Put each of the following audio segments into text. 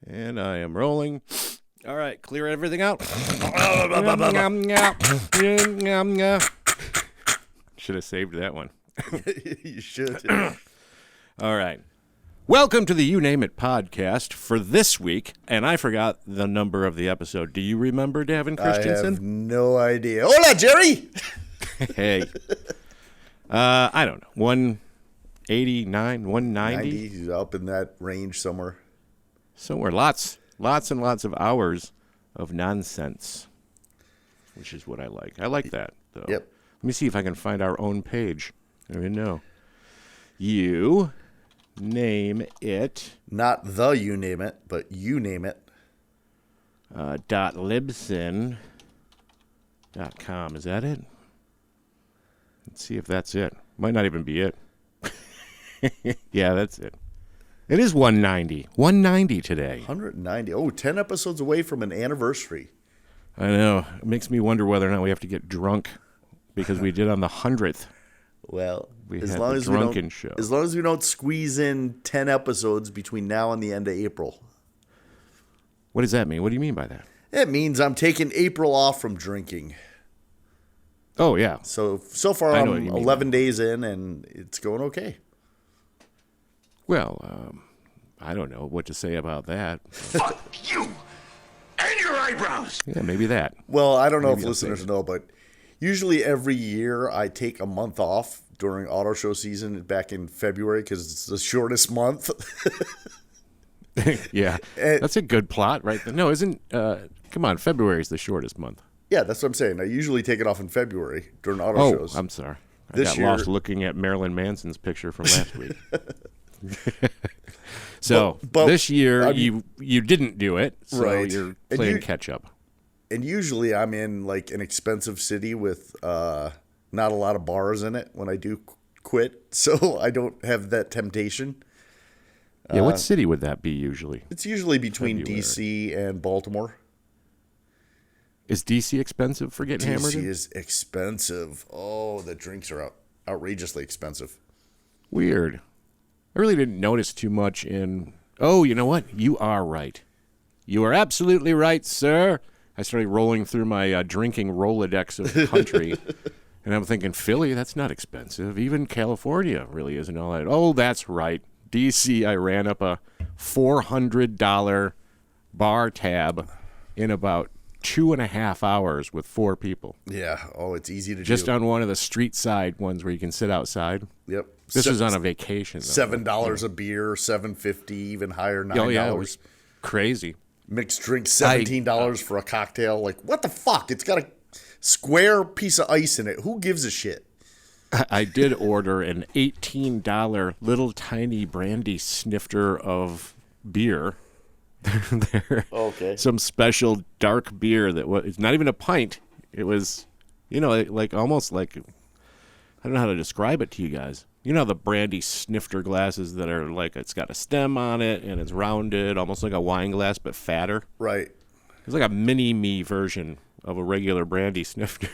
And I am rolling. All right, clear everything out. Should have saved that one. You should. All right. Welcome to the You Name It podcast for this week. And I forgot the number of the episode. Do you remember, Davin Christensen? I have no idea. Hola, Jerry! Hey. I don't know. 189, 190? He's up in that range somewhere. Somewhere. Lots and lots of hours of nonsense, which is what I like. I like that, though. Yep. Let me see if I can find our own page. I don't even know. You name it. Not the You Name It, but You Name It. .libsyn.com. Is that it? Let's see if that's it. Might not even be it. Yeah, that's it. It is 190. 190 today. 190. Oh, 10 episodes away from an anniversary. I know. It makes me wonder whether or not we have to get drunk because we did on the 100th. Well, We as had long the as we drunken don't, show. as long as we don't squeeze in 10 episodes between now and the end of April. What does that mean? What do you mean by that? It means I'm taking April off from drinking. Oh, yeah. So far I know what I'm you mean. 11 days in and it's going okay. Well, I don't know what to say about that. Fuck you and your eyebrows. Yeah, maybe that. Well, I don't know Maybe if I'll listeners save it. know, but usually every year I take a month off during auto show season back in February because it's the shortest month. Yeah. That's a good plot, right? No, isn't... come on, February is the shortest month. Yeah, that's what I'm saying. I usually take it off in February during auto shows. I'm sorry. I This got year- lost looking at Marilyn Manson's picture from last week. So But this year I mean- you didn't do it, so Right. you're And playing you- catch up. And usually I'm in like an expensive city with not a lot of bars in it when I do quit, so I don't have that temptation. Yeah, what city would that be usually? It's usually between February. D.C. and Baltimore. Is DC expensive for getting hammered D.C. in? is expensive. Oh, the drinks are outrageously expensive. Weird. I really didn't notice too much in... Oh, you know what? You are right. You are absolutely right, sir. I started rolling through my drinking Rolodex of the country, and I'm thinking, Philly, that's not expensive. Even California really isn't all that. Oh, that's right. D.C., I ran up a $400 bar tab in about 2.5 hours with 4 people. Yeah. Oh, it's easy to Just do. on one of the street side ones where you can sit outside. Yep. This was on a vacation. Though. $7 a beer, $7.50, even higher, $9. Oh, yeah, it was crazy. Mixed drink, $17 for a cocktail. Like, what the fuck? It's got a square piece of ice in it. Who gives a shit? I did order an $18 little tiny brandy snifter of beer. Okay. Some special dark beer that was, it's not even a pint. It was, like almost like, I don't know how to describe it to you guys. You know the brandy snifter glasses that are like, it's got a stem on it and it's rounded, almost like a wine glass, but fatter. Right. It's like a mini-me version of a regular brandy snifter.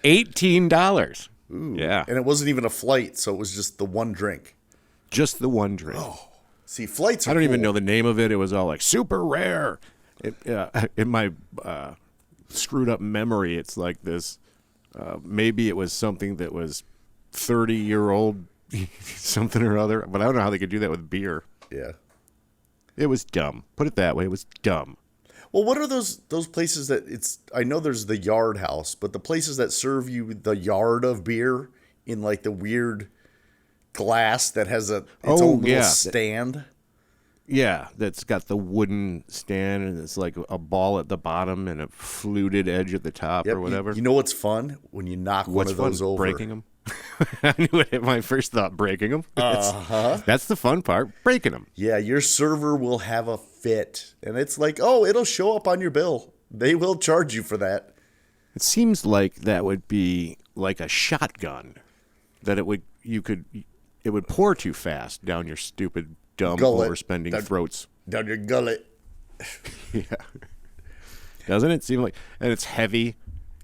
$18. Ooh. Yeah. And it wasn't even a flight, so it was just the one drink. Just the one drink. Oh. See, flights are I don't even cool. know the name of it. It was all like super rare. In my screwed up memory, it's like this. Maybe it was something that was 30-year-old something or other. But I don't know how they could do that with beer. Yeah. It was dumb. Put it that way. It was dumb. Well, what are those places that it's... I know there's the Yard House, but the places that serve you the yard of beer in like the weird glass that has its own little stand. Yeah, that's got the wooden stand and it's like a ball at the bottom and a fluted edge at the top Yep, or whatever. You know what's fun? When you knock What's one of those fun? over. Breaking them. I knew it. My first thought, breaking them. That's the fun part, breaking them. Yeah, your server will have a fit. And it's like, oh, it'll show up on your bill. They will charge you for that. It seems like that would be like a shotgun, that it would pour too fast down your stupid, dumb, Gullet. overspending throats. Down your gullet. Yeah. Doesn't it seem like, and it's heavy.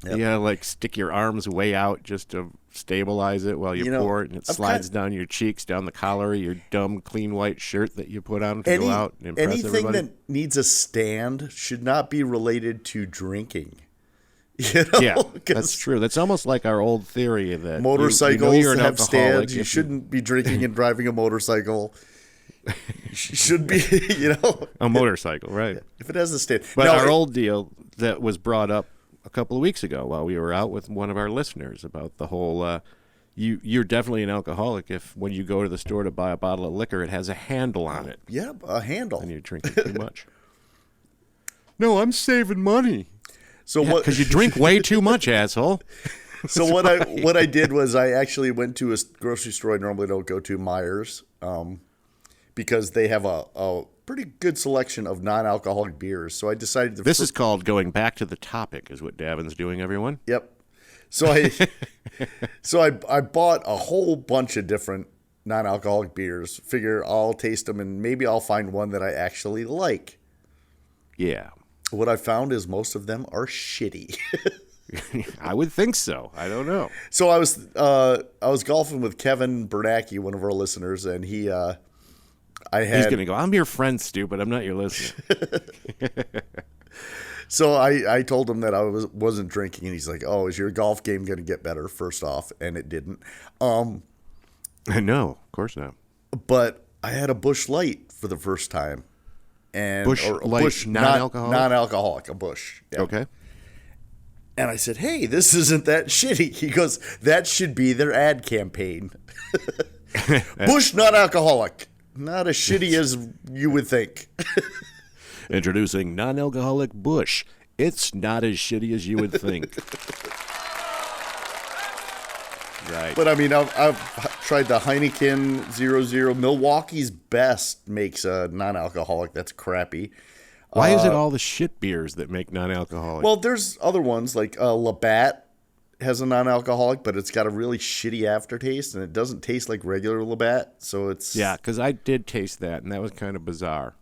Yep. You gotta like stick your arms way out just to stabilize it while you pour it, and it slides down your cheeks, down the collar of your dumb, clean white shirt that you put on to go out and impress anything everybody. that needs a stand should not be related to drinking. You know? Yeah, that's true. That's almost like our old theory that motorcycles you're an have stands. alcoholic You shouldn't be drinking and driving a motorcycle. You should be, a motorcycle, right? If it has a stand. But our old deal that was brought up a couple of weeks ago while we were out with one of our listeners about the whole you're definitely an alcoholic if when you go to the store to buy a bottle of liquor, it has a handle on it. Yeah, a handle. And you're drinking too much. No, I'm saving money. So what? Because you drink way too much, asshole. So what I did was I actually went to a grocery store I normally don't go to, Myers, because they have a pretty good selection of non-alcoholic beers. So I decided to. This is called going back to the topic, is what Davin's doing, everyone. Yep. So I bought a whole bunch of different non-alcoholic beers. Figure I'll taste them and maybe I'll find one that I actually like. Yeah. What I found is most of them are shitty. I would think so. I don't know. So I was golfing with Kevin Bernacki, one of our listeners, and he's going to go, I'm your friend, stupid. I'm not your listener. So I told him that I wasn't drinking, and he's like, "Oh, is your golf game going to get better?" First off, and it didn't. No, of course not. But I had a Busch Light for the first time, and Busch Light, non-alcoholic, non-alcoholic, a Busch. Yeah. Okay. And I said, "Hey, this isn't that shitty." He goes, "That should be their ad campaign." Busch non-alcoholic, not as shitty as you would think. Introducing non-alcoholic Busch. It's not as shitty as you would think. Right. But I mean, I've tried the Heineken 00. Milwaukee's Best makes a non-alcoholic that's crappy. Why is it all the shit beers that make non-alcoholic? Well, there's other ones like Labatt has a non-alcoholic, but it's got a really shitty aftertaste, and it doesn't taste like regular Labatt. So it's because I did taste that, and that was kind of bizarre.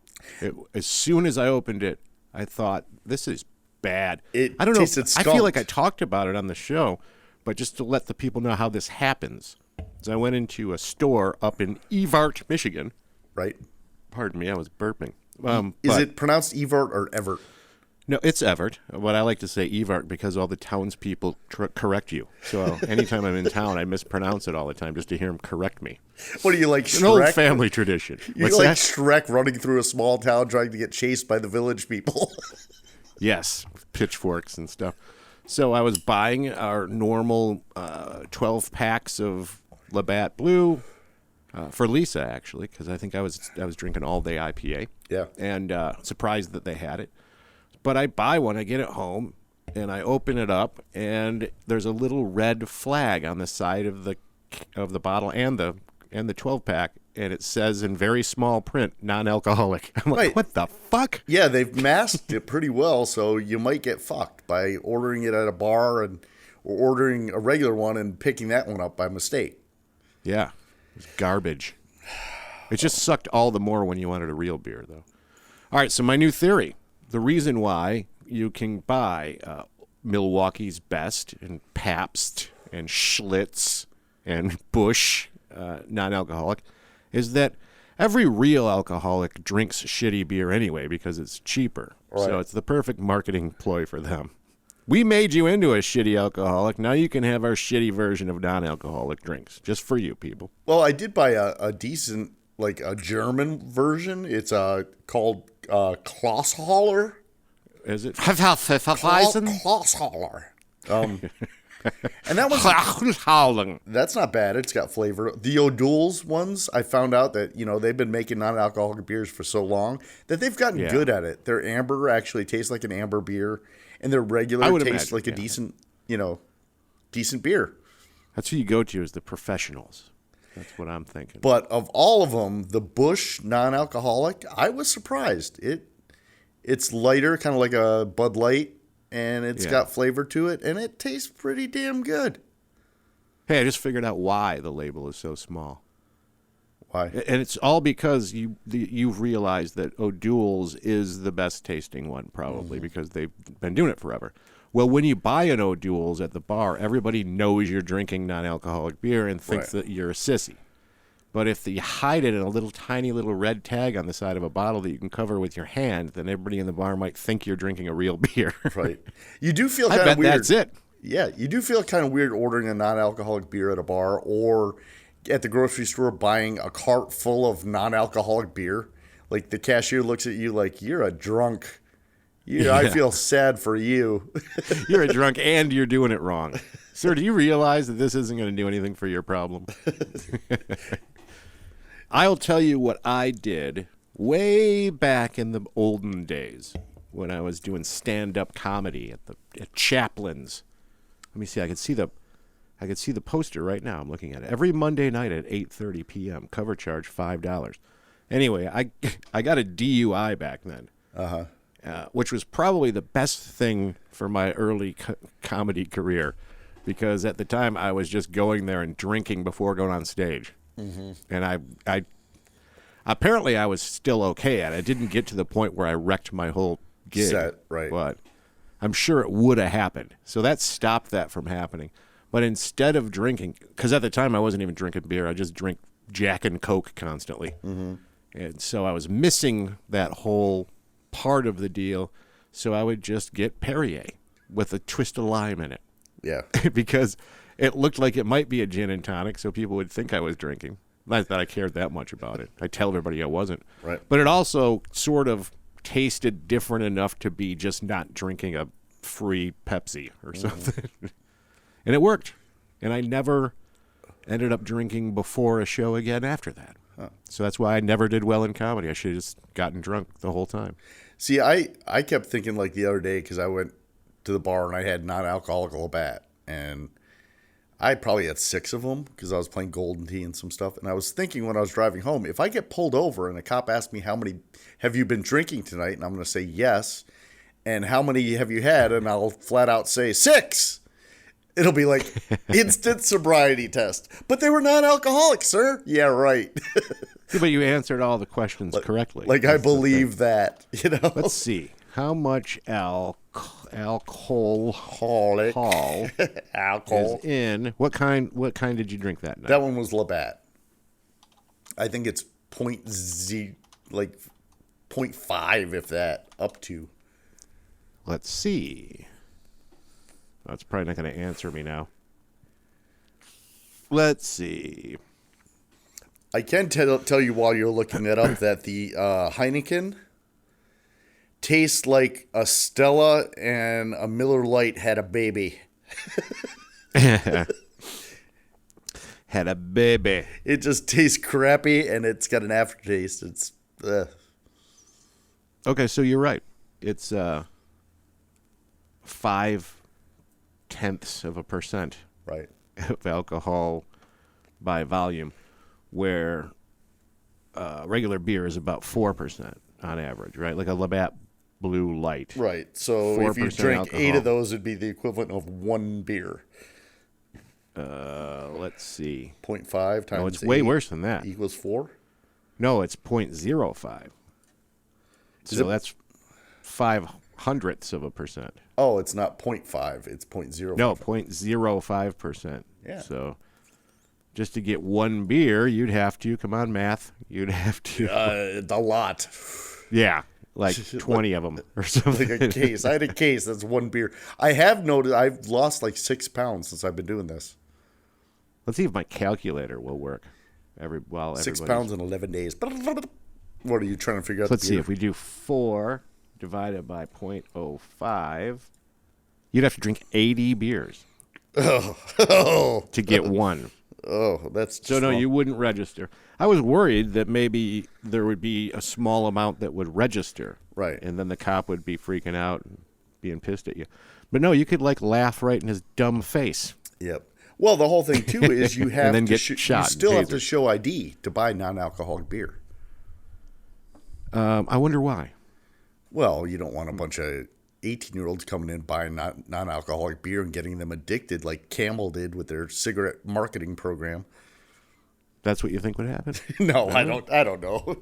As soon as I opened it, I thought, this is bad. I don't know. I feel like I talked about it on the show, but just to let the people know how this happens. So I went into a store up in Evart, Michigan. Right. Pardon me, I was burping. Is it pronounced Evart or Evert? No, it's Evart. But I like to say Evart because all the townspeople correct you. So anytime I'm in town, I mispronounce it all the time just to hear them correct me. What do you like, Shrek? Shrek? An old family tradition. You like that? Shrek running through a small town trying to get chased by the village people. Yes, pitchforks and stuff. So I was buying our normal 12 packs of Labatt Blue for Lisa, actually, because I think I was drinking all day IPA. Yeah. And surprised that they had it. But I buy one, I get it home, and I open it up, and there's a little red flag on the side of the bottle and the 12-pack, and it says in very small print, non-alcoholic. I'm like, Right. What the fuck? Yeah, they've masked it pretty well, so you might get fucked by ordering it at a bar or ordering a regular one and picking that one up by mistake. Yeah, it's garbage. It just sucked all the more when you wanted a real beer, though. All right, so my new theory. The reason why you can buy Milwaukee's Best and Pabst and Schlitz and Busch non-alcoholic is that every real alcoholic drinks shitty beer anyway because it's cheaper. Right. So it's the perfect marketing ploy for them. We made you into a shitty alcoholic. Now you can have our shitty version of non-alcoholic drinks just for you people. Well, I did buy a decent, like a German version. It's called Klaushaller. Is it? Klaushaller. And that was that's not bad. It's got flavor. The O'Doul's ones, I found out that they've been making non-alcoholic beers for so long that they've gotten good at it. Their amber actually tastes like an amber beer, and their regular tastes like a decent beer. That's who you go to is the professionals. That's what I'm thinking. But of all of them, the Busch non-alcoholic, I was surprised. It's lighter, kind of like a Bud Light, and it's got flavor to it, and it tastes pretty damn good. Hey, I just figured out why the label is so small. Why? And it's all because you've realized that O'Doul's is the best tasting one, probably, because they've been doing it forever. Well, when you buy an O'Doul's at the bar, everybody knows you're drinking non-alcoholic beer and thinks that you're a sissy. But if you hide it in a little tiny little red tag on the side of a bottle that you can cover with your hand, then everybody in the bar might think you're drinking a real beer. Right. You do feel I kind of bet weird. that's it. Yeah, you do feel kind of weird ordering a non-alcoholic beer at a bar or at the grocery store buying a cart full of non-alcoholic beer. Like the cashier looks at you like, you're a drunk. I feel sad for you. You're a drunk and you're doing it wrong. Sir, do you realize that this isn't going to do anything for your problem? I'll tell you what I did way back in the olden days when I was doing stand-up comedy at Chaplin's. Let me see. I could see the poster right now. I'm looking at it. Every Monday night at 8:30 p.m. Cover charge $5. Anyway, I got a DUI back then, which was probably the best thing for my early comedy career, because at the time I was just going there and drinking before going on stage. Mm-hmm. And I apparently I was still okay at it. I didn't get to the point where I wrecked my whole gig. Set, right. But I'm sure it would have happened. So that stopped that from happening. But instead of drinking, because at the time I wasn't even drinking beer, I just drank Jack and Coke constantly. Mm-hmm. And so I was missing that whole part of the deal. So I would just get Perrier with a twist of lime in it. Yeah. Because it looked like it might be a gin and tonic, so people would think I was drinking. Not that I cared that much about it. I tell everybody I wasn't. Right. But it also sort of tasted different enough to be just not drinking a free Pepsi or something. And it worked. And I never ended up drinking before a show again after that. Huh. So that's why I never did well in comedy. I should have just gotten drunk the whole time. See, I kept thinking like the other day, because I went to the bar and I had non-alcoholic Labatt, and I probably had 6 of them because I was playing Golden Tee and some stuff. And I was thinking when I was driving home, if I get pulled over and a cop asks me how many have you been drinking tonight, and I'm going to say yes, and how many have you had, and I'll flat out say 6. It'll be like instant sobriety test. But they were non-alcoholic, sir. Yeah, right. Yeah, but you answered all the questions correctly. Like, I believe that, you know. Let's see. How much alcohol alcohol is in? What kind did you drink that night? That one was Labatt. I think it's 0.5, if that, up to. Let's see. That's probably not going to answer me now. Let's see. I can tell you while you're looking that up that the Heineken tastes like a Stella and a Miller Lite had a baby. Had a baby. It just tastes crappy, and it's got an aftertaste. It's Okay, so you're right. It's 0.5% right of alcohol by volume, where regular beer is about 4% on average, right? Like a Labatt Blue Light. Right. So if you drank alcohol. 8 of those, it'd be the equivalent of 1 beer. Let's see. 0.5 times No, it's way worse than that. Equals 4? No, it's 0.05. So that's 0.05%. Oh, it's not 0.5. It's 0.05. No, 0.05%. Yeah. So just to get 1 beer, you'd have to, come on, math, you'd have to. A lot. Yeah, like 20 of them or something. Like a case. I had a case. That's 1 beer. I have noticed I've lost like 6 pounds since I've been doing this. Let's see if my calculator will work. 6 pounds in 11 days. What are you trying to figure out? Let's see if we do 4 divided by 0.05. You'd have to drink 80 beers to get 1. Oh, that's just so no, you wouldn't register. I was worried that maybe there would be a small amount that would register, right? And then the cop would be freaking out and being pissed at you. But no, you could like laugh right in his dumb face. Yep. Well, the whole thing too is you have and then to get shot. You still have to show ID to buy non-alcoholic beer. I wonder why. Well, you don't want a bunch of 18-year-olds coming in buying non-alcoholic beer and getting them addicted like Camel did with their cigarette marketing program. That's what you think would happen? No, I don't know.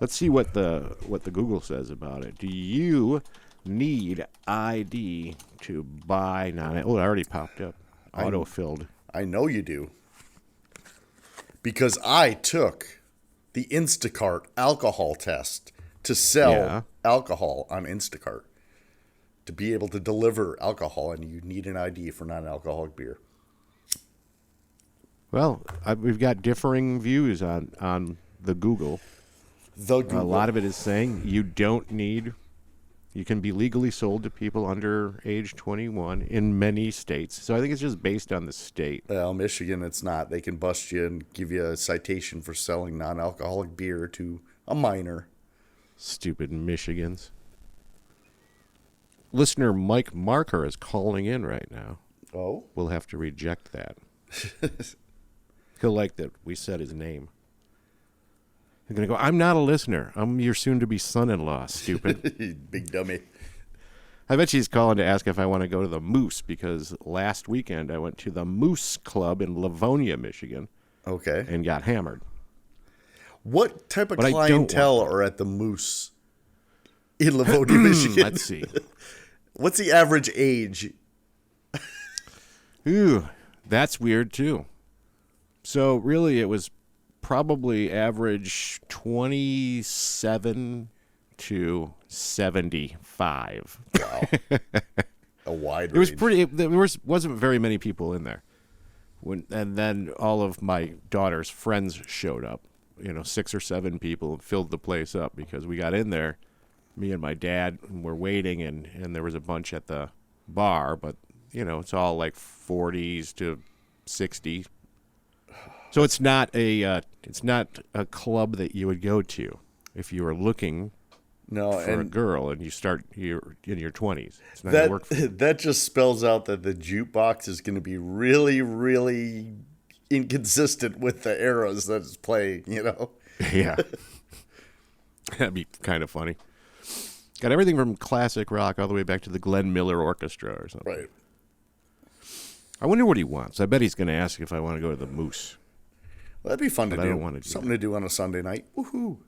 Let's see what the Google says about it. Do you need ID to buy non. Oh, it already popped up. Auto-filled. I know you do. Because I took the Instacart alcohol test to sell alcohol on Instacart. To be able to deliver alcohol, and you need an ID for non-alcoholic beer. Well, we've got differing views on the Google. The Google. A lot of it is saying you don't need. You can be legally sold to people under age 21 in many states. So I think it's just based on the state. Well, Michigan, it's not. They can bust you and give you a citation for selling non-alcoholic beer to a minor. Stupid Michigans. Listener Mike Marker is calling in right now. Oh? We'll have to reject that. He'll like that we said his name. He's going to go, I'm not a listener. I'm your soon-to-be son-in-law, stupid. Big dummy. I bet she's calling to ask if I want to go to the Moose, because last weekend I went to the Moose Club in Livonia, Michigan. Okay. And got hammered. What type of But clientele are at the Moose in Livonia, Michigan? Let's see. What's the average age? Ooh, that's weird, too. So, really, it was probably average 27 to 75. Wow. A wide range. It was pretty. There wasn't very many people in there. And then all of my daughter's friends showed up. 6 or 7 people filled the place up because we got in there. Me and my dad were waiting, and there was a bunch at the bar, but it's all like 40s to 60. So it's not a club that you would go to if you were looking for a girl and you're in your 20s. It's not gonna work for you. That just spells out that the jukebox is going to be really, really inconsistent with the eras that it's playing. Yeah, that'd be kind of funny. Got everything from classic rock all the way back to the Glenn Miller Orchestra or something. Right. I wonder what he wants. I bet he's going to ask if I want to go to the Moose. Well, that'd be fun to do. I don't want to do something to do on a Sunday night. Woohoo!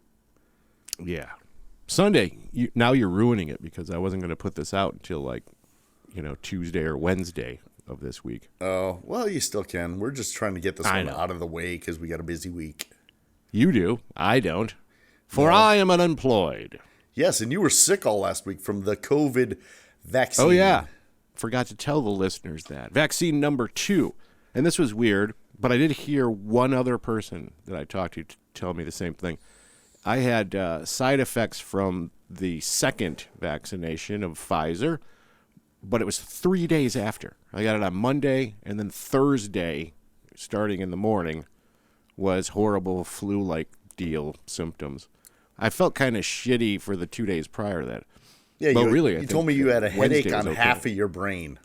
Yeah, Sunday. Now you're ruining it because I wasn't going to put this out until Tuesday or Wednesday of this week. Oh, well, you still can. We're just trying to get this one out of the way because we got a busy week. You do. I don't. For I am unemployed. Yes, and you were sick all last week from the COVID vaccine. Oh, yeah. Forgot to tell the listeners that. Vaccine number 2. And this was weird, but I did hear one other person that I talked to tell me the same thing. I had side effects from the second vaccination of Pfizer, but it was 3 days after. I got it on Monday, and then Thursday, starting in the morning, was horrible flu-like deal symptoms. I felt kind of shitty for the 2 days prior to that. Yeah, but you told me you had a headache on half of your brain.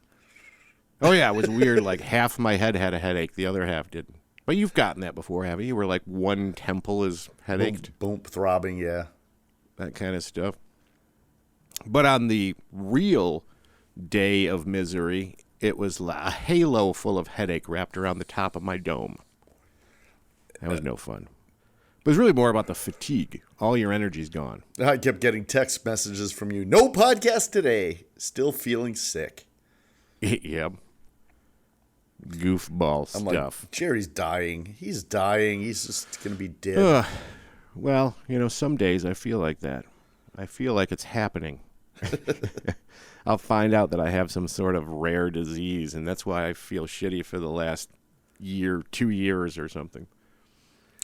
Oh, yeah, it was weird. Like half my head had a headache, the other half didn't. But you've gotten that before, haven't you? Where like one temple is headached? Boom, throbbing, yeah. That kind of stuff. But on the real day of misery, it was a halo full of headache wrapped around the top of my dome. That was no fun. But it's really more about the fatigue. All your energy's gone. I kept getting text messages from you. No podcast today. Still feeling sick. Yep. Goofball I'm stuff. like, Jerry's dying. He's dying. He's just going to be dead. Well, some days I feel like that. I feel like it's happening. I'll find out that I have some sort of rare disease, and that's why I feel shitty for the last 2 years or something.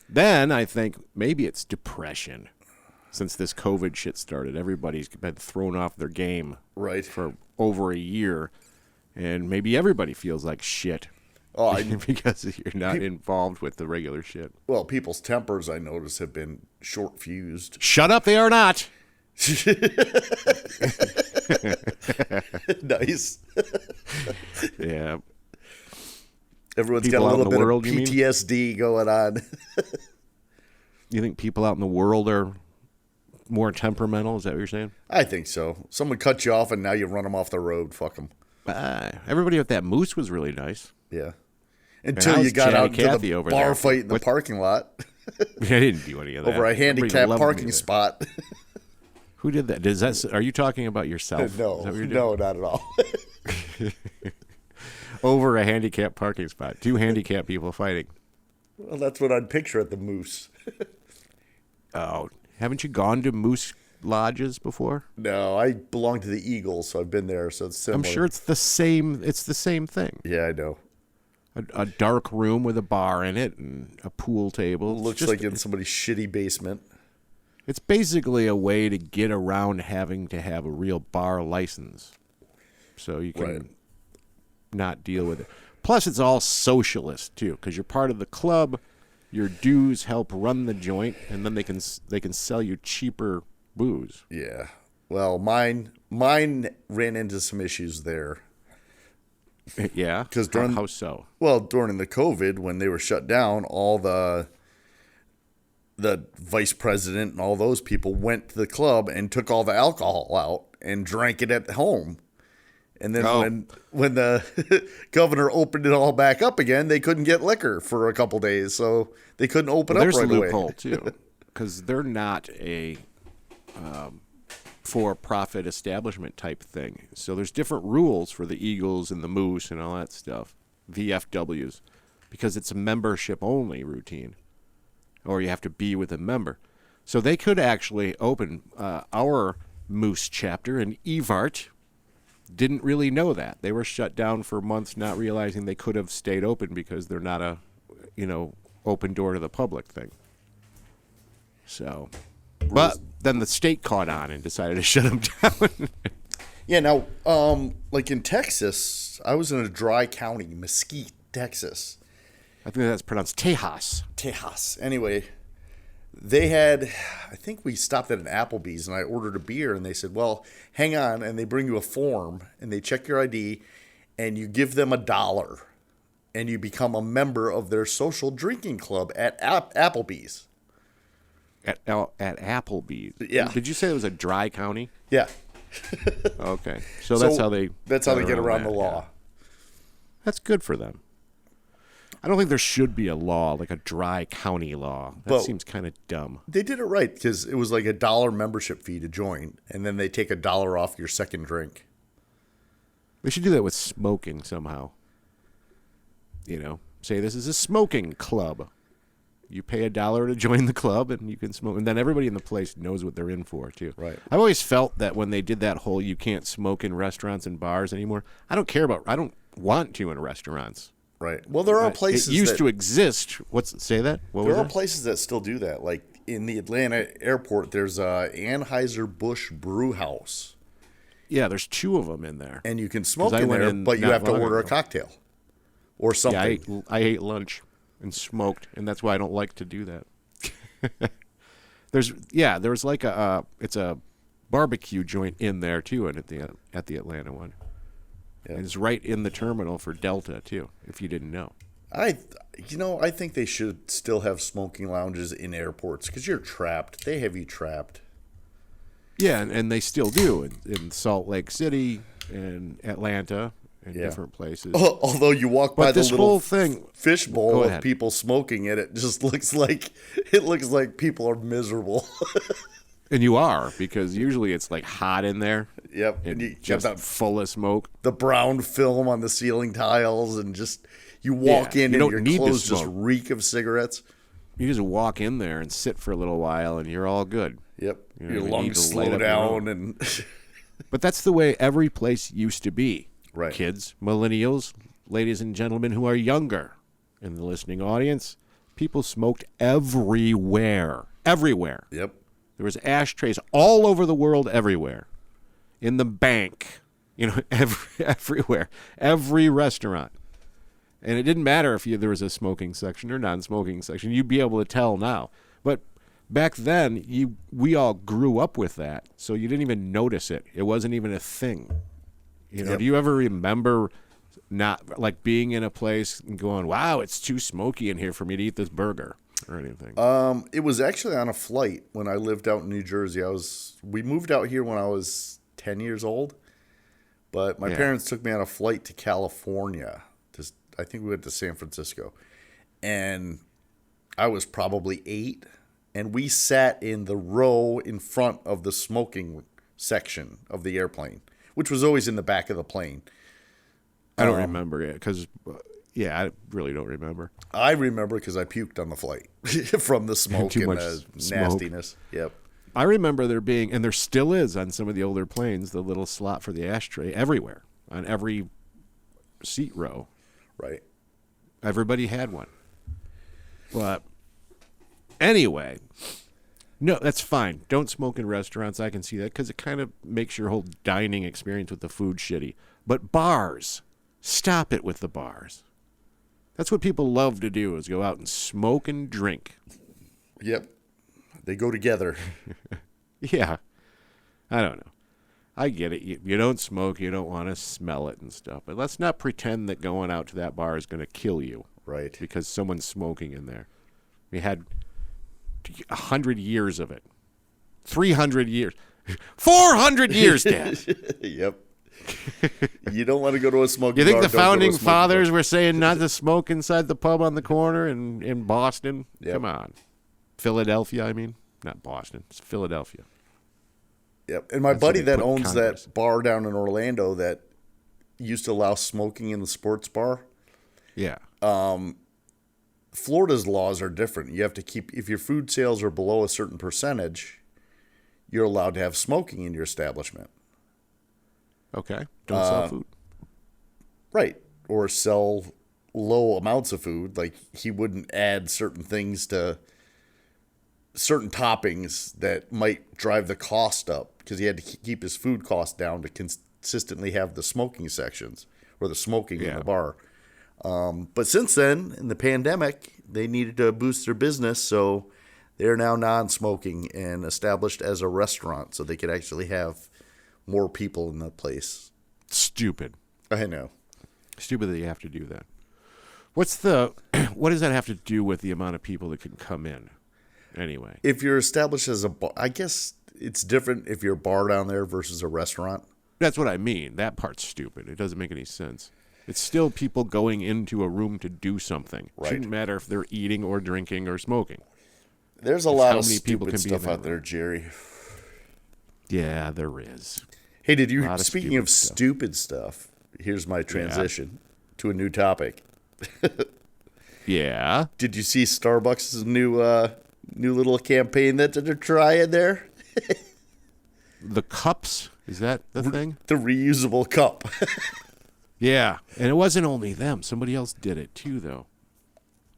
Then I think maybe it's depression. Since this COVID shit started, everybody's been thrown off their game for over a year. And maybe everybody feels like shit because you're not involved with the regular shit. Well, people's tempers, I notice, have been short-fused. Shut up, they are not. Nice. Yeah. Everyone's People got a out in little the bit world, of you mean? PTSD going on. You think people out in the world are more temperamental? Is that what you're saying? I think so. Someone cut you off and now you run them off the road. Fuck them. Everybody at that Moose was really nice. Yeah. Until you got out to the bar fight in the parking lot. I didn't do any of that. Over a handicapped parking spot. Who did that? Are you talking about yourself? Is that No, what you're doing? no, not at all. Over a handicapped parking spot. Two handicapped people fighting. Well, that's what I'd picture at the Moose. Oh, haven't you gone to moose lodges before? No, I belong to the Eagles, so I've been there, so it's similar. I'm sure it's the same. It's the same thing. Yeah, I know. A dark room with a bar in it and a pool table. Looks like in somebody's shitty basement. It's basically a way to get around having to have a real bar license, so you can not deal with it. Plus, it's all socialist too, because you're part of the club. Your dues help run the joint, and then they can sell you cheaper booze. Yeah. Well, mine ran into some issues there. Yeah, Because how so? Well, during the COVID, when they were shut down, all the vice president and all those people went to the club and took all the alcohol out and drank it at home. And then when the governor opened it all back up again, they couldn't get liquor for a couple days, so they couldn't open up right away. There's a loophole too, because they're not a for-profit establishment type thing. So there's different rules for the Eagles and the Moose and all that stuff, VFWs, because it's a membership-only routine, or you have to be with a member. So they could actually open our Moose chapter in Evart. Didn't really know that. They were shut down for months, not realizing they could have stayed open because they're not a, open door to the public thing. So, but then the state caught on and decided to shut them down. Yeah, now, like in Texas, I was in a dry county, Mesquite, Texas. I think that's pronounced Tejas. Tejas. Anyway, they had, I think we stopped at an Applebee's and I ordered a beer and they said, well, hang on. And they bring you a form and they check your ID and you give them $1 and you become a member of their social drinking club at Applebee's. At Applebee's. Yeah. Did you say it was a dry county? Yeah. Okay. So that's how they get around the law. Yeah. That's good for them. I don't think there should be a law, like a dry county law. That seems kind of dumb. They did it right because it was like $1 membership fee to join, and then they take $1 off your second drink. They should do that with smoking somehow. Say this is a smoking club. You pay $1 to join the club, and you can smoke. And then everybody in the place knows what they're in for, too. Right. I've always felt that when they did that whole you can't smoke in restaurants and bars anymore, I don't want to in restaurants. Right. Well, there are places it used to exist. Say that? There are places that still do that. Like in the Atlanta airport, there's a Anheuser-Busch brew house. Yeah, there's 2 of them in there. And you can smoke in there, but you have to order a cocktail or something. Yeah, I ate lunch and smoked, and that's why I don't like to do that. There's like it's a barbecue joint in there too, and at the Atlanta one. Yeah. And it's right in the terminal for Delta too, if you didn't know. I think they should still have smoking lounges in airports because you're trapped. They have you trapped. Yeah, and they still do in Salt Lake City and Atlanta and different places. Although you walk by the little fishbowl of people smoking it, it just looks like people are miserable. And you are, because usually it's like hot in there. Yep. And you just full of smoke. The brown film on the ceiling tiles, and just you walk in and your clothes just reek of cigarettes. You just walk in there and sit for a little while, and you're all good. Yep. Your lungs slow down. And but that's the way every place used to be. Right. Kids, millennials, ladies and gentlemen who are younger in the listening audience, people smoked everywhere. Everywhere. Yep. There was ashtrays all over the world, everywhere. In the bank, everywhere. Every restaurant. And it didn't matter if there was a smoking section or non-smoking section. You'd be able to tell now. But back then, we all grew up with that, so you didn't even notice it. It wasn't even a thing. Do you ever remember not like being in a place and going, wow, it's too smoky in here for me to eat this burger? Or anything? It was actually on a flight when I lived out in New Jersey. We moved out here when I was 10 years old, but my parents took me on a flight to California. I think we went to San Francisco, and I was probably 8, and we sat in the row in front of the smoking section of the airplane, which was always in the back of the plane. I don't remember it because, I really don't remember. I remember because I puked on the flight from the smoke Too and much the smoke. nastiness. Yep. I remember there being, and there still is on some of the older planes, the little slot for the ashtray everywhere on every seat row. Right. Everybody had one. But anyway, no, that's fine. Don't smoke in restaurants. I can see that because it kind of makes your whole dining experience with the food shitty. But bars, stop it with the bars. That's what people love to do is go out and smoke and drink. Yep. They go together. Yeah. I don't know. I get it. You don't smoke. You don't want to smell it and stuff. But let's not pretend that going out to that bar is going to kill you. Right. Because someone's smoking in there. We had 100 years of it. 300 years. 400 years, Dad. Yep. You don't want to go to a smoking You think bar. the founding fathers were saying not to smoke inside the pub on the corner in Boston? Yep. Come on. Philadelphia, I mean. Not Boston. It's Philadelphia. Yep. And my That's where buddy they that put owns Congress. that bar down in Orlando that used to allow smoking in the sports bar. Yeah. Florida's laws are different. You have to keep, if your food sales are below a certain percentage, you're allowed to have smoking in your establishment. Okay. Don't sell food. Right. Or sell low amounts of food. Like he wouldn't add certain things to certain toppings that might drive the cost up because he had to keep his food cost down to consistently have the smoking sections or the smoking in the bar. But since then, in the pandemic, they needed to boost their business, so they're now non-smoking and established as a restaurant so they could actually have more people in the place. Stupid. I know. Stupid that you have to do that. What does that have to do with the amount of people that can come in? Anyway. If you're established as a bar, I guess it's different if you're a bar down there versus a restaurant. That's what I mean. That part's stupid. It doesn't make any sense. It's still people going into a room to do something. Right. Shouldn't matter if they're eating or drinking or smoking. There's a lot how of many people stupid can be in stuff that out there, Jerry. Yeah, there is. Hey, did you? Lot of Speaking of stupid stuff. stupid stuff, here's my transition to a new topic. Yeah. Did you see Starbucks' new little campaign that they're trying there? The cups? Is that the thing? The reusable cup. Yeah. And it wasn't only them. Somebody else did it too, though.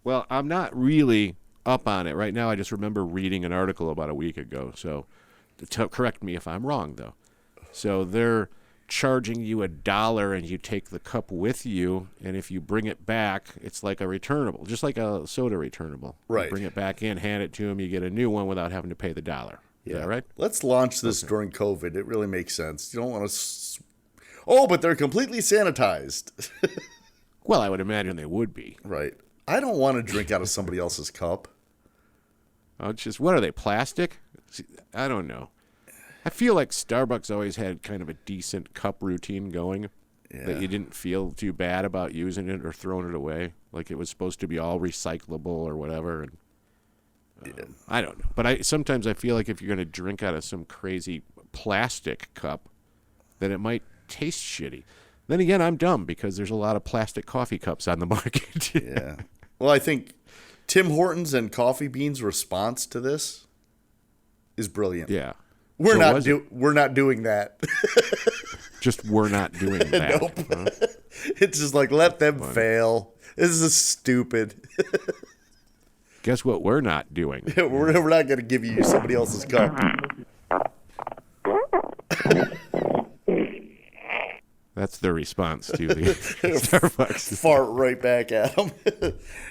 Well, I'm not really up on it. Right now, I just remember reading an article about a week ago. So correct me if I'm wrong, though. So they're charging you $1 and you take the cup with you, and if you bring it back, it's like a returnable, just like a soda returnable. Right. You bring it back in, hand it to them, you get a new one without having to pay the $1. Is that right? Let's launch this during COVID. It really makes sense. You don't want to. Oh, but they're completely sanitized. Well, I would imagine they would be. Right. I don't want to drink out of somebody else's cup. Oh, it's just, what are they, plastic? See, I don't know. I feel like Starbucks always had kind of a decent cup routine going. Yeah. That you didn't feel too bad about using it or throwing it away. Like it was supposed to be all recyclable or whatever. And I don't know. But sometimes I feel like if you're going to drink out of some crazy plastic cup, then it might taste shitty. Then again, I'm dumb because there's a lot of plastic coffee cups on the market. Yeah. Well, I think Tim Hortons and Coffee Bean's response to this is brilliant. Yeah. We're So not doing that. Just we're not doing that. Nope. Huh? It's just like let them fail. This is stupid. Guess what we're not doing? We're not going to give you somebody else's cup. That's their response to the Starbucks. Fart right back at them.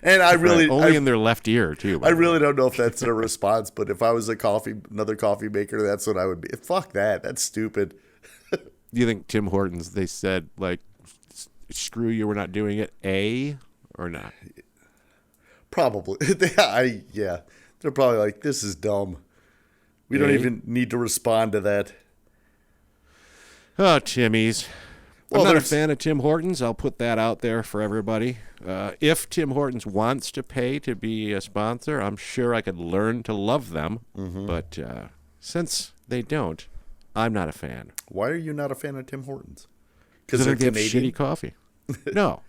And I really Only in their left ear, too. I really don't know if that's their response, but if I was another coffee maker, that's what I would be. Fuck that. That's stupid. Do you think Tim Hortons, they said, like, screw you, we're not doing it, or not? Probably. Yeah. They're probably like, this is dumb. We don't even need to respond to that. Oh, Timmy's. I'm not a fan of Tim Hortons. I'll put that out there for everybody. If Tim Hortons wants to pay to be a sponsor, I'm sure I could learn to love them. Mm-hmm. But since they don't, I'm not a fan. Why are you not a fan of Tim Hortons? Because they have shitty coffee. No.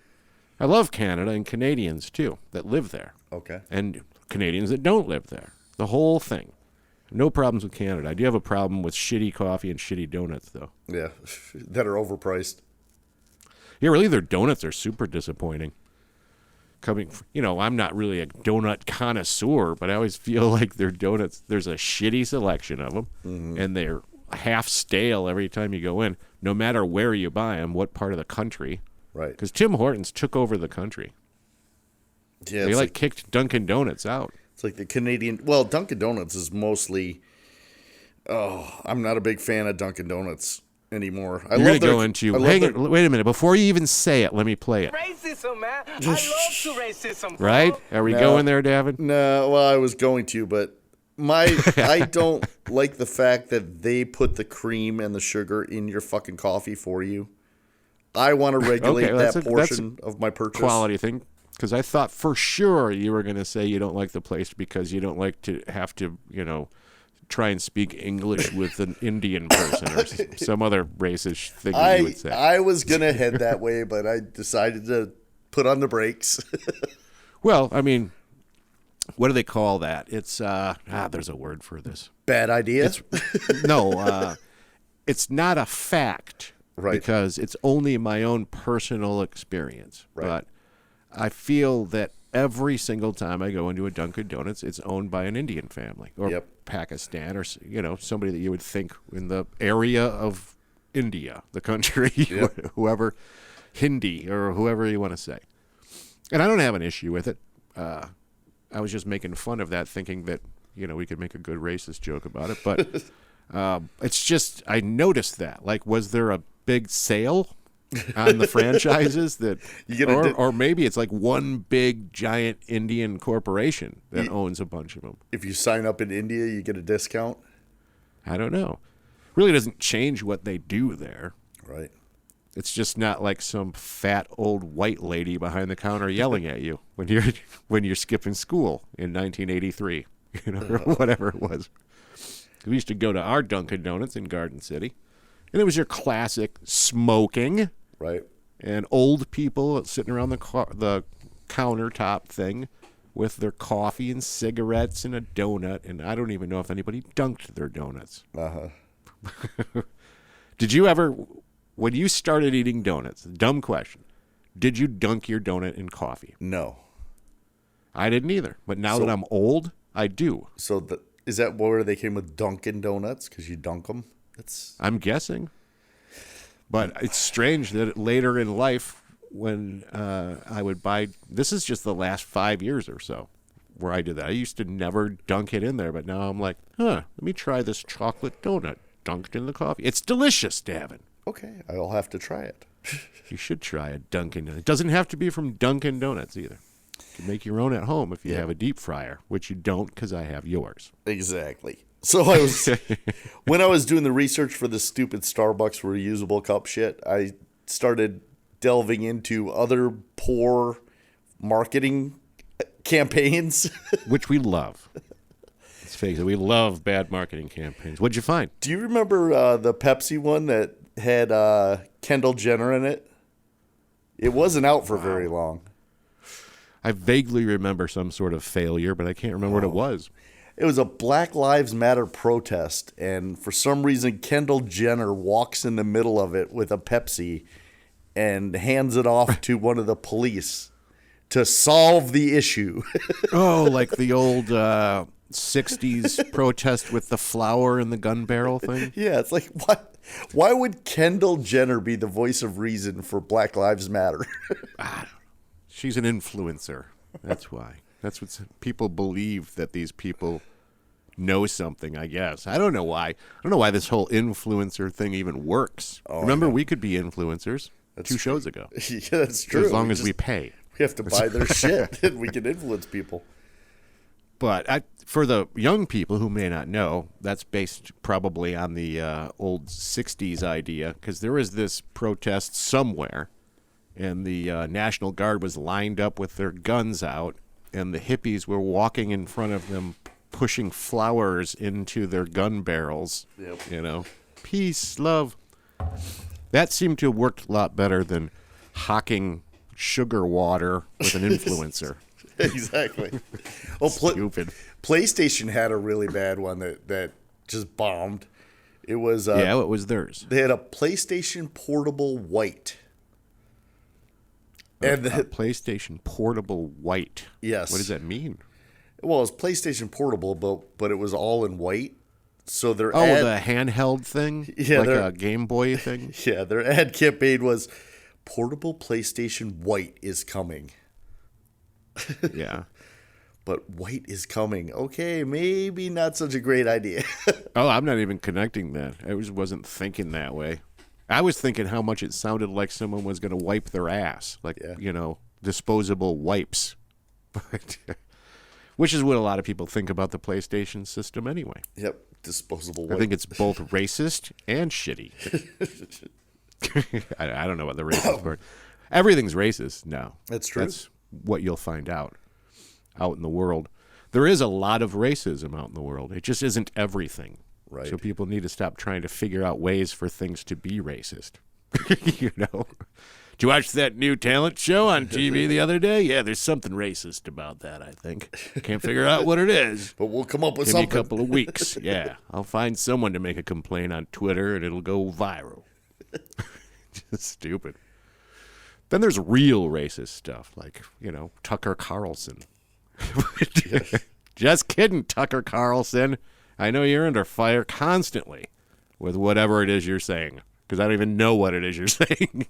I love Canada and Canadians, too, that live there. Okay. And Canadians that don't live there. The whole thing. No problems with Canada. I do have a problem with shitty coffee and shitty donuts, though. Yeah, that are overpriced. Yeah, really, their donuts are super disappointing. I'm not really a donut connoisseur, but I always feel like their donuts, there's a shitty selection of them, and they're half stale every time you go in, no matter where you buy them, what part of the country. Right. Because Tim Hortons took over the country. Yeah, they kicked Dunkin' Donuts out. It's like the Canadian. Well, Dunkin' Donuts is mostly. Oh, I'm not a big fan of Dunkin' Donuts anymore. You're going to go into. Wait a minute. Before you even say it, let me play it. Racism, man. I love to racism. Bro. Right? Are we going there, Davin? No, well, I was going to, but I don't like the fact that they put the cream and the sugar in your fucking coffee for you. I want to regulate that portion of my purchase. Quality thing. Because I thought for sure you were going to say you don't like the place because you don't like to have to, try and speak English with an Indian person or some other racist thing that you would say. I was going to head that way, but I decided to put on the brakes. Well, I mean, what do they call that? It's, there's a word for this. Bad idea? It's not a fact. Right. Because it's only my own personal experience. Right. But I feel that every single time I go into a Dunkin' Donuts, it's owned by an Indian family or Pakistan or somebody that you would think in the area of India, the country, whoever, Hindi or whoever you want to say. And I don't have an issue with it. I was just making fun of that, thinking that we could make a good racist joke about it. But it's just I noticed that. Like, was there a big sale on the franchises that or maybe it's like one big giant Indian corporation that owns a bunch of them. If you sign up in India, you get a discount? I don't know. Really doesn't change what they do there. Right. It's just not like some fat old white lady behind the counter yelling at you when you're skipping school in 1983, or whatever it was. We used to go to our Dunkin' Donuts in Garden City. And it was your classic smoking, right? And old people sitting around the countertop thing with their coffee and cigarettes and a donut. And I don't even know if anybody dunked their donuts. Did you ever, when you started eating donuts, dumb question, did you dunk your donut in coffee? No. I didn't either. But now that I'm old, I do. So is that where they came with Dunkin' Donuts? Because you dunk them? I'm guessing. But it's strange that later in life when I would buy, this is just the last 5 years or so where I did that. I used to never dunk it in there, but now I'm like, let me try this chocolate donut dunked in the coffee. It's delicious, Davin. Okay, I'll have to try it. You should try a Dunkin' Donut. It doesn't have to be from Dunkin' Donuts either. You can make your own at home if you have a deep fryer, which you don't because I have yours. Exactly. So when I was doing the research for this stupid Starbucks reusable cup shit, I started delving into other poor marketing campaigns. Which we love. Let's face it, we love bad marketing campaigns. What'd you find? Do you remember the Pepsi one that had Kendall Jenner in it? It wasn't out for very long. I vaguely remember some sort of failure, but I can't remember what it was. It was a Black Lives Matter protest, and for some reason, Kendall Jenner walks in the middle of it with a Pepsi and hands it off to one of the police to solve the issue. Oh, like the old 60s protest with the flower and the gun barrel thing? Yeah, it's like, why would Kendall Jenner be the voice of reason for Black Lives Matter? She's an influencer. That's why. That's what people believe, that these people know something, I guess. I don't know why. I don't know why this whole influencer thing even works. Remember, we could be influencers 2 shows ago. Yeah, that's true. As long as we pay. We have to buy their shit and we can influence people. But for the young people who may not know, that's based probably on the old 60s idea, because there was this protest somewhere, and the National Guard was lined up with their guns out, and the hippies were walking in front of them, pushing flowers into their gun barrels. Yep. You know, peace, love. That seemed to have worked a lot better than hawking sugar water with an influencer. Exactly. Well, Stupid. PlayStation had a really bad one that just bombed. It was what was theirs? They had a PlayStation Portable White. And A PlayStation Portable White. Yes. What does that mean? Well, it's PlayStation Portable, but it was all in white. So their the handheld thing? Yeah, like a Game Boy thing? Yeah, their ad campaign was Portable PlayStation White is coming. Yeah. But white is coming. Okay, maybe not such a great idea. Oh, I'm not even connecting that. I wasn't thinking that way. I was thinking how much it sounded like someone was going to wipe their ass. Like, disposable wipes. But, which is what a lot of people think about the PlayStation system anyway. Yep, disposable wipes. I think it's both racist and shitty. I don't know what the racist part. Everything's racist now. That's true. That's what you'll find out in the world. There is a lot of racism out in the world. It just isn't everything. Right. So people need to stop trying to figure out ways for things to be racist. You know? Did you watch that new talent show on TV the other day? Yeah, there's something racist about that, I think. Can't figure out what it is. But we'll come up with Give something. me a couple of weeks. Yeah. I'll find someone to make a complaint on Twitter, and it'll go viral. Just stupid. Then there's real racist stuff, like, Tucker Carlson. Just kidding, Tucker Carlson. I know you're under fire constantly with whatever it is you're saying, because I don't even know what it is you're saying.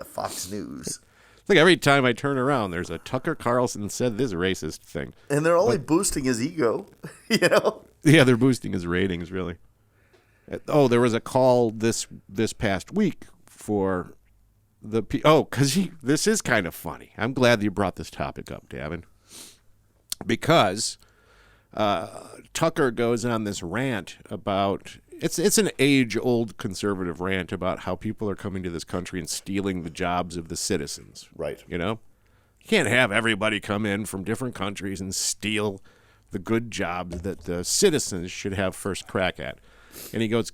Fox News. Like every time I turn around, there's a Tucker Carlson said this racist thing. And they're only boosting his ego, Yeah, they're boosting his ratings, really. Oh, there was a call this past week for because this is kind of funny. I'm glad that you brought this topic up, Davin, because Tucker goes on this rant about it's an age-old conservative rant about how people are coming to this country and stealing the jobs of the citizens. Right. You can't have everybody come in from different countries and steal the good jobs that the citizens should have first crack at. And he goes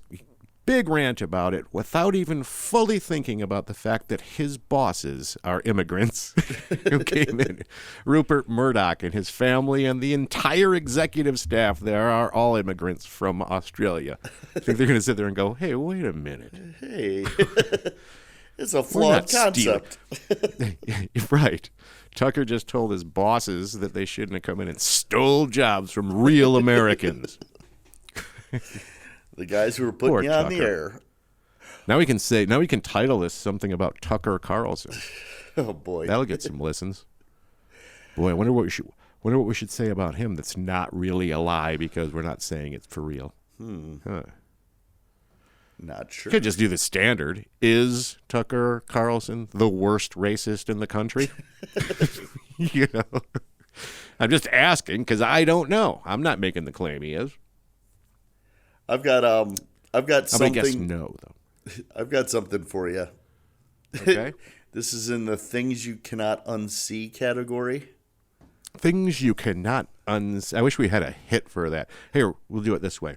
big rant about it without even fully thinking about the fact that his bosses are immigrants who came in. Rupert Murdoch and his family and the entire executive staff there are all immigrants from Australia. I think they're going to sit there and go, hey, wait a minute. Hey, it's a flawed concept. Right. Tucker just told his bosses that they shouldn't have come in and stole jobs from real Americans. The guys who were putting you on the air. Now we can title this something about Tucker Carlson. Oh boy, that'll get some listens. Boy, I wonder what we should say about him that's not really a lie because we're not saying it's for real. Huh. Not sure. Could just do the standard. Is Tucker Carlson the worst racist in the country? I'm just asking because I don't know. I'm not making the claim he is. I've got something. I guess no, though. I've got something for you. Okay. This is in the things you cannot unsee category. Things you cannot unsee. I wish we had a hit for that. Here, we'll do it this way.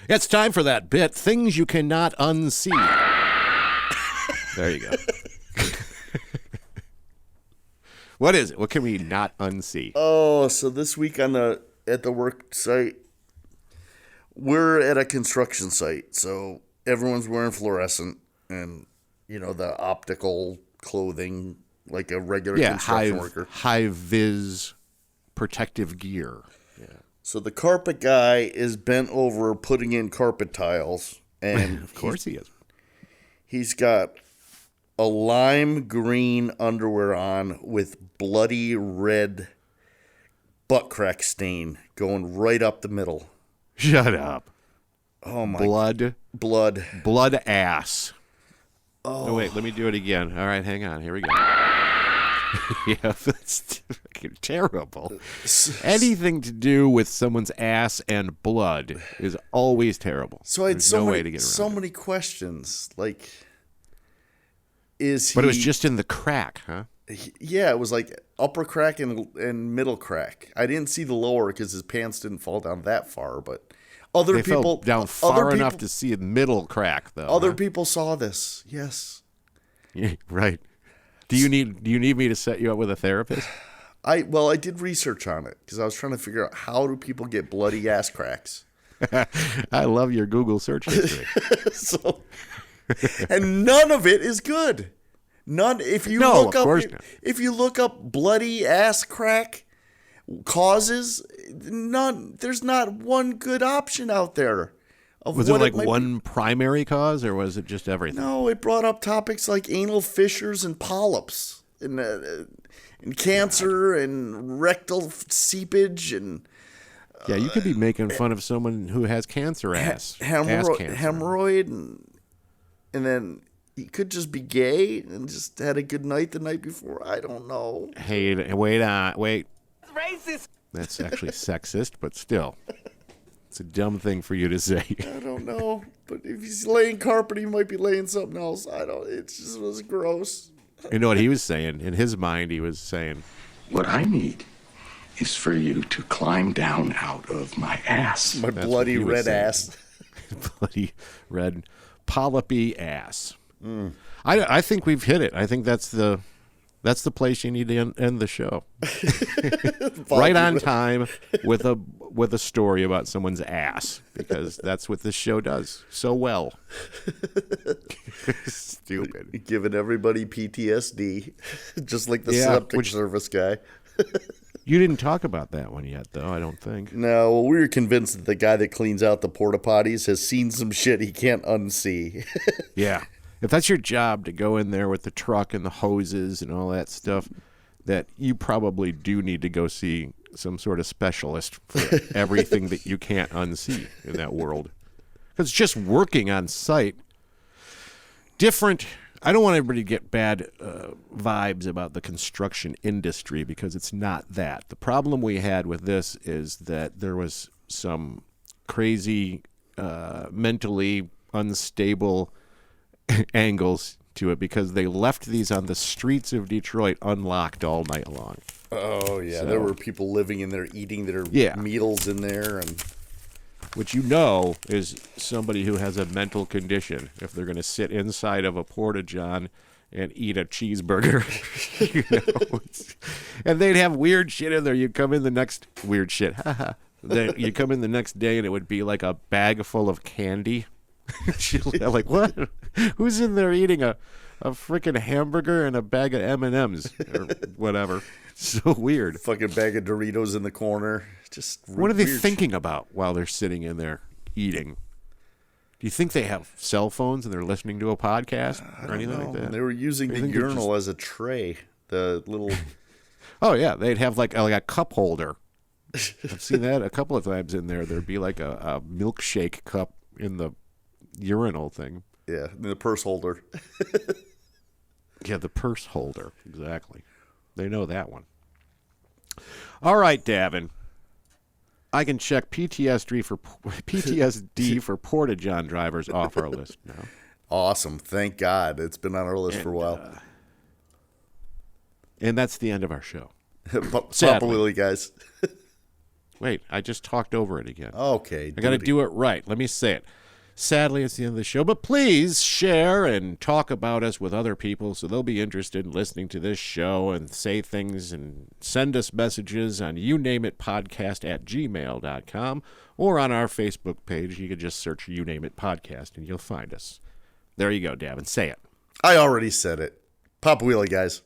It's time for that bit, things you cannot unsee. There you go. What is it? What can we not unsee? Oh, so this week at the work site, we're at a construction site, so everyone's wearing fluorescent and, the optical clothing like a regular construction worker. High-vis protective gear. Yeah. So the carpet guy is bent over putting in carpet tiles. And of course he is. He's got a lime green underwear on with bloody red butt crack stain going right up the middle. Shut up. Oh my. Blood ass. Oh, wait, let me do it again. All right, hang on. Here we go. Yeah, that's fucking terrible. Anything to do with someone's ass and blood is always terrible. So I had There's no way to get around so it. many questions. Like, But it was just in the crack, huh? Yeah, it was like upper crack and middle crack. I didn't see the lower because his pants didn't fall down that far, but other They people fell down far enough to see a middle crack, though. Other huh? people saw this. Yes. Yeah, right. Do you need me to set you up with a therapist? I did research on it because I was trying to figure out how do people get bloody ass cracks. I love your Google search history. So, and none of it is good. None. If you No, look of up, course not. if you look up bloody ass crack causes, none. There's not one good option out there. Of Was it what like might one primary cause, or was it just everything? No, it brought up topics like anal fissures and polyps, and cancer and rectal seepage and Yeah, you could be making fun of someone who has cancer ass. Ass cancer. hemorrhoid, and then he could just be gay and just had a good night the night before. I don't know. Hey, wait. Racist. That's actually sexist, but still. It's a dumb thing for you to say. I don't know. But if he's laying carpet, he might be laying something else. I don't. It just was gross. You know what he was saying? In his mind, he was saying, What I need is for you to climb down out of my ass. My That's bloody what he was red saying. ass. bloody red polypy ass. I think we've hit it. I think that's the place you need to end the show. Right on time with a story about someone's ass, because that's what this show does so well. Stupid. Giving everybody PTSD, just like the Yeah, septic service guy. You didn't talk about that one yet, though, I don't think. No, well, we were convinced that the guy that cleans out the porta potties has seen some shit he can't unsee. Yeah. If that's your job, to go in there with the truck and the hoses and all that stuff, that you probably do need to go see some sort of specialist for everything that you can't unsee in that world. Because just working on site, different. I don't want everybody to get bad vibes about the construction industry, because it's not that. The problem we had with this is that there was some crazy, mentally unstable angles to it, because they left these on the streets of Detroit unlocked all night long. Oh, yeah. So- There were people living in there eating their Yeah. meals in there. And Which is somebody who has a mental condition if they're going to sit inside of a porta-john and eat a cheeseburger. And they'd have weird shit in there. You'd come in the next weird shit. Then you come in the next day and it would be like a bag full of candy. Like, what? Who's in there eating a freaking hamburger and a bag of M&Ms or whatever? So weird. fucking bag of Doritos in the corner. Just What are they weird thinking about while they're sitting in there eating? Do you think they have cell phones and they're listening to a podcast or anything like that? They were using I the think they're urinal as a tray. The little. Oh yeah, they'd have like a cup holder. I've seen that a couple of times in there. There'd be like a milkshake cup in the urinal thing. Yeah, the purse holder. Yeah, the purse holder. Exactly. They know that one. All right, Davin. I can check PTSD for Porta-John drivers off our list now. Awesome. Thank God. It's been on our list for a while. And that's the end of our show. Papa sadly. Willie, guys. Wait, I just talked over it again. Okay. I got to do it right. Let me say it. Sadly, it's the end of the show, but please share and talk about us with other people so they'll be interested in listening to this show and say things and send us messages on younameit.podcast@gmail.com or on our Facebook page. You can just search You Name It Podcast and you'll find us. There you go, Davin. Say it. I already said it. Papa Willie, guys.